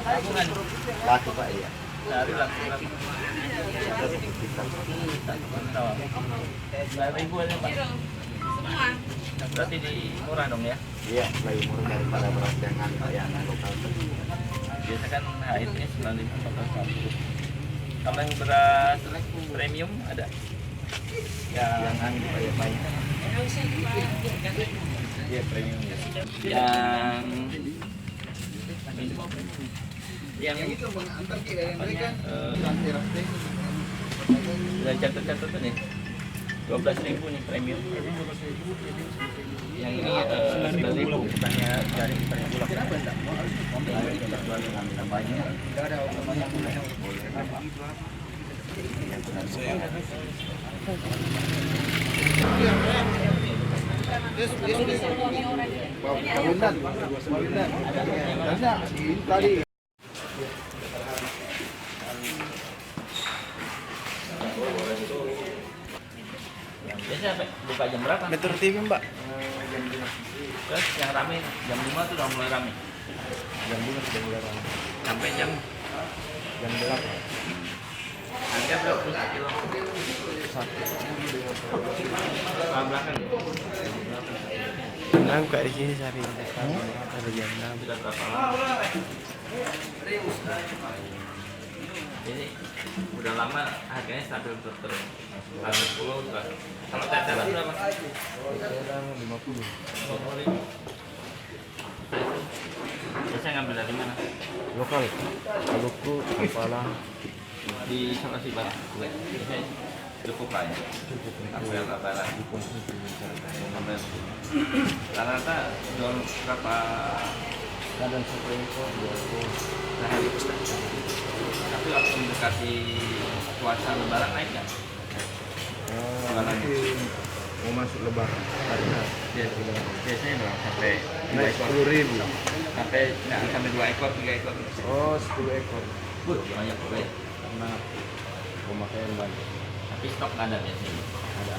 tabungan Laku Pak ya. dari laku berapa? Ribu aja Pak. Berarti di murah dong ya? Iya, lebih murah daripada beras yang lokal. Biasa kan HIT-nya 95 kalau yang beras premium ada? Yang banyak. Iya premium ya. Yang udah catat nih 12.000 nih premium. Yang ini 9.000 bukannya dari bulak. Kenapa enggak mau tambahnya? Enggak ada banyak. Tadi. Biasanya buka jam berapa? Metro TV Mbak. Terus yang rame jam 5 tuh udah mulai rame. Jam 5 sudah mulai ramai. Sampai jam 8. harga berapa kilo? Belakang ya? Nah, buka di sini cari ada jam 6. Sudah berapa lama? Ini udah lama harganya stabil terus. Harga 10 juga. Kalau tetelan berapa? Sekarang 50. Biasanya ngambil dari mana? Lokal. Maluku, Kepala. Di Sulawesi Barat. Biasanya cukup lah ya. Ambil lebaran. Ambil. Rata-rata jual berapa? Kadang sampai ekor 2 ekor. Sehari. Tapi waktu mendekati puasa lebaran naik nggak? Nanti mau masuk lebaran. Biasanya berapa? Sampai 2 Naik ekor. 10.000. Sampai 2 ekor, 3 ekor. Oh, 10 ekor. Banyak juga ya. Karena pemakaian banyak. Tapi stok nggak ada biasanya. Ada.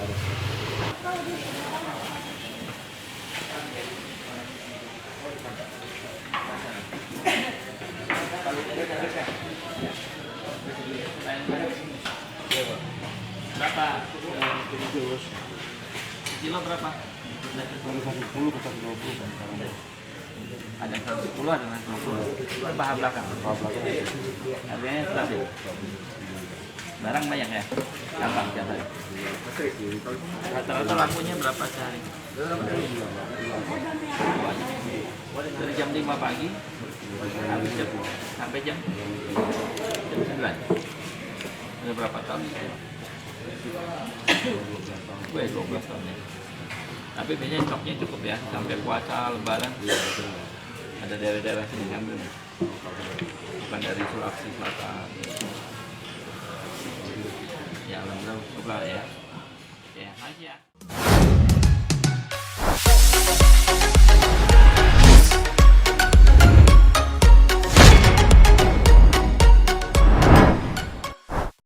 Berapa? Kilo berapa? 110 ke 120 kan sekarang. Ada 110, ada 120. Itu paha belakang. Harganya stabil. Barang banyak ya? Gampang tiap hari. Rata-rata lampunya berapa sehari? Dari jam 5 pagi sampai jam 9. Udah berapa tahun? 12 tahun ya. Tapi biasanya stoknya cukup ya, sampai puasa, lebaran. Ada daerah-daerah sini ngambil. Bukan dari Sulawesi Selatan. Ya, alhamdulillah cukup lah ya. Ya, makasih ya.